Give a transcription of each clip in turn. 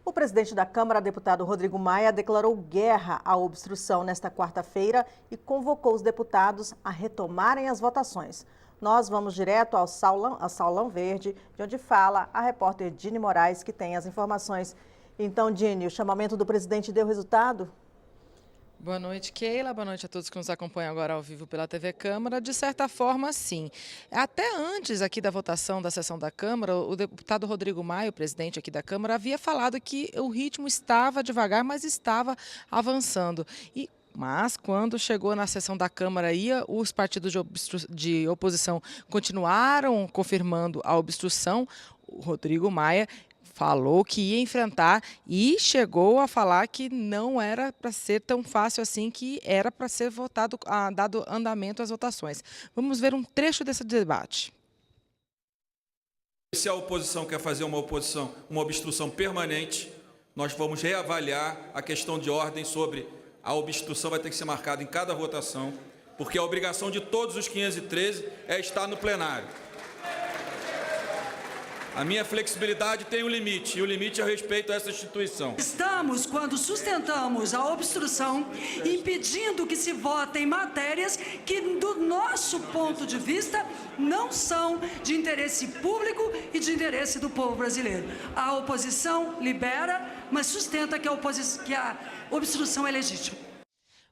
O presidente da Câmara, deputado Rodrigo Maia, declarou guerra à obstrução nesta quarta-feira e convocou os deputados a retomarem as votações. Nós vamos direto ao Salão Verde, de onde fala a repórter Dini Moraes, que tem as informações. Então, Dini, o chamamento do presidente deu resultado? Boa noite, Keila. Boa noite a todos que nos acompanham agora ao vivo pela TV Câmara. De certa forma, sim. Até antes aqui da votação da sessão da Câmara, o deputado Rodrigo Maia, o presidente aqui da Câmara, havia falado que o ritmo estava devagar, mas estava avançando. Mas, quando chegou na sessão da Câmara, os partidos de oposição continuaram confirmando a obstrução. O Rodrigo Maia falou que ia enfrentar e chegou a falar que não era para ser tão fácil assim, que era para ser votado, dado andamento às votações. Vamos ver um trecho desse debate. Se a oposição quer fazer uma obstrução permanente, nós vamos reavaliar a questão de ordem sobre a obstrução, vai ter que ser marcada em cada votação, porque a obrigação de todos os 513 é estar no plenário. A minha flexibilidade tem um limite, e o limite é o respeito a essa instituição. Estamos, quando sustentamos a obstrução, impedindo que se votem matérias que, do nosso ponto de vista, não são de interesse público e de interesse do povo brasileiro. A oposição libera, mas sustenta que a obstrução é legítima.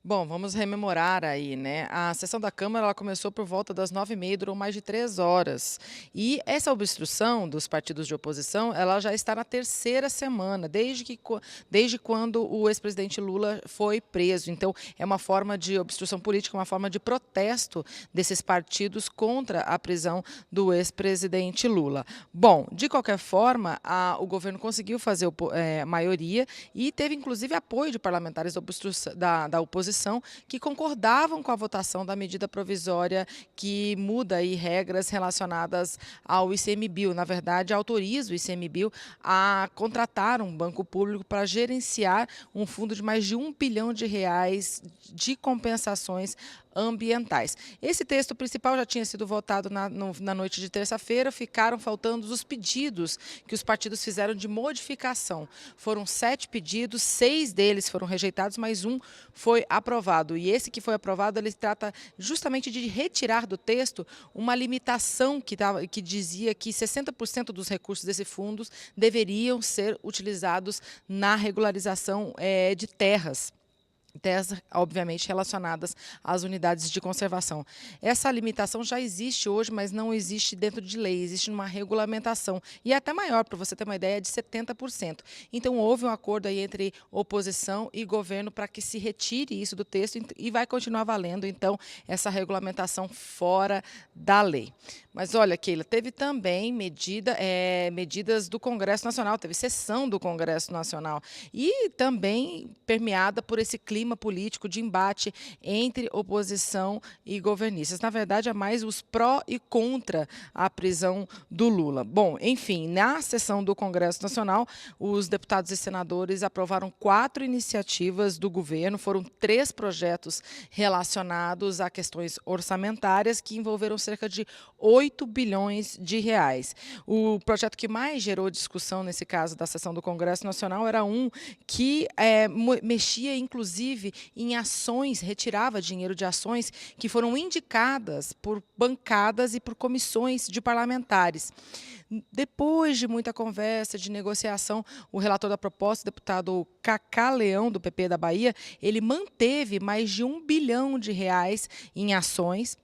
Bom, vamos rememorar aí, né? A sessão da Câmara ela começou por volta das 9h30, durou mais de 3 horas. E essa obstrução dos partidos de oposição, ela já está na terceira semana, desde quando o ex-presidente Lula foi preso. Então, é uma forma de obstrução política, uma forma de protesto desses partidos contra a prisão do ex-presidente Lula. Bom, de qualquer forma, o governo conseguiu fazer maioria e teve, inclusive, apoio de parlamentares da oposição, que concordavam com a votação da medida provisória que muda aí regras relacionadas ao ICMBio. Na verdade, autoriza o ICMBio a contratar um banco público para gerenciar um fundo de mais de R$1 bilhão de compensações ambientais. Esse texto principal já tinha sido votado na noite de terça-feira, ficaram faltando os pedidos que os partidos fizeram de modificação. Foram 7 pedidos, 6 deles foram rejeitados, mas um foi aprovado. E esse que foi aprovado, ele trata justamente de retirar do texto uma limitação que dizia que 60% dos recursos desse fundo deveriam ser utilizados na regularização de terras, obviamente, relacionadas às unidades de conservação. Essa limitação já existe hoje, mas não existe dentro de lei, existe uma regulamentação, e é até maior, para você ter uma ideia, de 70%. Então, houve um acordo aí entre oposição e governo para que se retire isso do texto e vai continuar valendo, então, essa regulamentação fora da lei. Mas, olha, Keila, teve também medidas do Congresso Nacional, teve sessão do Congresso Nacional, e também permeada por esse clima político de embate entre oposição e governistas. Na verdade, é mais os pró e contra a prisão do Lula. Bom, enfim, na sessão do Congresso Nacional, os deputados e senadores aprovaram 4 iniciativas do governo, foram 3 projetos relacionados a questões orçamentárias que envolveram cerca de R$8 bilhões. O projeto que mais gerou discussão nesse caso da sessão do Congresso Nacional era um que mexia, inclusive, em ações, retirava dinheiro de ações que foram indicadas por bancadas e por comissões de parlamentares. Depois de muita conversa, de negociação, o relator da proposta, o deputado Cacá Leão, do PP da Bahia, ele manteve mais de R$1 bilhão em ações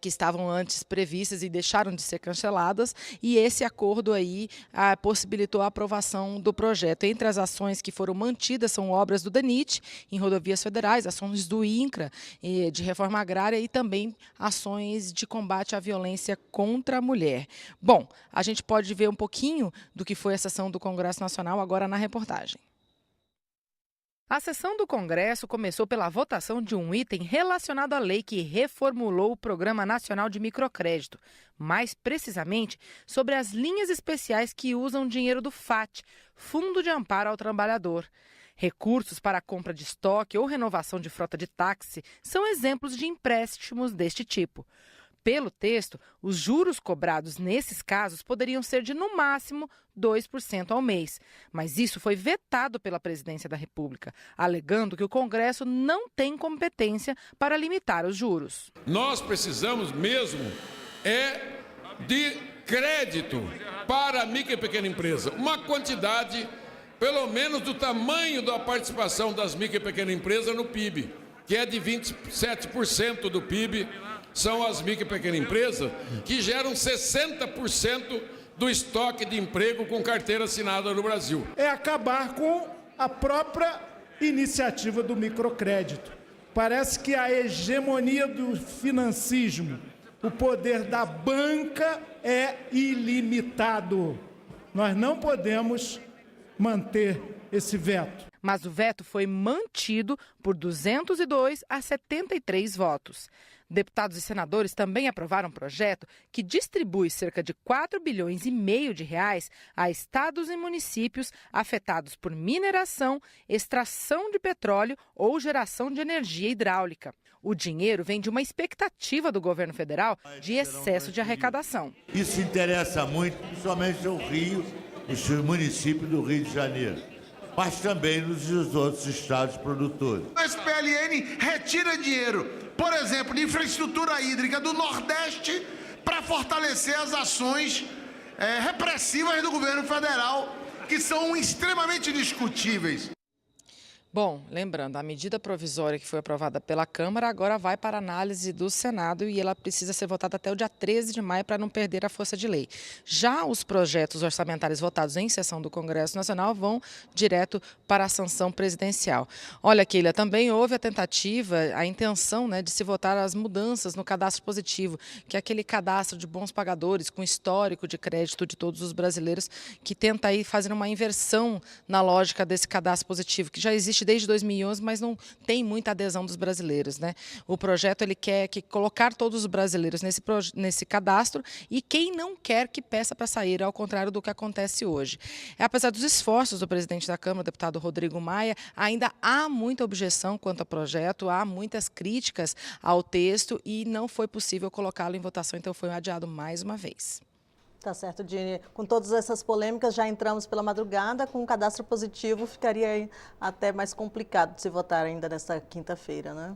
que estavam antes previstas e deixaram de ser canceladas, e esse acordo aí possibilitou a aprovação do projeto. Entre as ações que foram mantidas são obras do DANIT em rodovias federais, ações do INCRA de reforma agrária e também ações de combate à violência contra a mulher. Bom, a gente pode ver um pouquinho do que foi a sessão do Congresso Nacional agora na reportagem. A sessão do Congresso começou pela votação de um item relacionado à lei que reformulou o Programa Nacional de Microcrédito, mais precisamente sobre as linhas especiais que usam dinheiro do FAT, Fundo de Amparo ao Trabalhador. Recursos para a compra de estoque ou renovação de frota de táxi são exemplos de empréstimos deste tipo. Pelo texto, os juros cobrados nesses casos poderiam ser de, no máximo, 2% ao mês. Mas isso foi vetado pela Presidência da República, alegando que o Congresso não tem competência para limitar os juros. Nós precisamos mesmo de crédito para a micro e pequena empresa. Uma quantidade, pelo menos, do tamanho da participação das micro e pequena empresas no PIB, que é de 27% do PIB. São as micro e pequena empresas que geram 60% do estoque de emprego com carteira assinada no Brasil. É acabar com a própria iniciativa do microcrédito. Parece que a hegemonia do financismo, o poder da banca é ilimitado. Nós não podemos manter esse veto. Mas o veto foi mantido por 202 a 73 votos. Deputados e senadores também aprovaram um projeto que distribui cerca de 4,5 bilhões de reais a estados e municípios afetados por mineração, extração de petróleo ou geração de energia hidráulica. O dinheiro vem de uma expectativa do governo federal de excesso de arrecadação. Isso interessa muito, principalmente ao Rio, os municípios do Rio de Janeiro, mas também nos outros estados produtores. O SPLN retira dinheiro, por exemplo, de infraestrutura hídrica do Nordeste para fortalecer as ações repressivas do governo federal, que são extremamente discutíveis. Bom, lembrando, a medida provisória que foi aprovada pela Câmara agora vai para análise do Senado e ela precisa ser votada até o dia 13 de maio para não perder a força de lei. Já os projetos orçamentários votados em sessão do Congresso Nacional vão direto para a sanção presidencial. Olha, Keila, também houve a tentativa, a intenção, de se votar as mudanças no cadastro positivo, que é aquele cadastro de bons pagadores com histórico de crédito de todos os brasileiros, que tenta aí fazer uma inversão na lógica desse cadastro positivo, que já existe desde 2011, mas não tem muita adesão dos brasileiros, O projeto ele quer colocar todos os brasileiros nesse cadastro e quem não quer que peça para sair, ao contrário do que acontece hoje. Apesar dos esforços do presidente da Câmara, o deputado Rodrigo Maia, ainda há muita objeção quanto ao projeto, há muitas críticas ao texto e não foi possível colocá-lo em votação, então foi adiado mais uma vez. Tá certo, Dini. Com todas essas polêmicas, já entramos pela madrugada. Com o cadastro positivo, ficaria até mais complicado de se votar ainda nesta quinta-feira, né?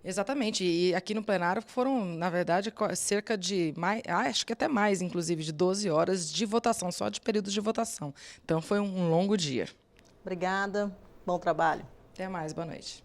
Exatamente. E aqui no plenário foram, na verdade, cerca de, acho que até mais, inclusive, de 12 horas de votação, só de períodos de votação. Então, foi um longo dia. Obrigada. Bom trabalho. Até mais. Boa noite.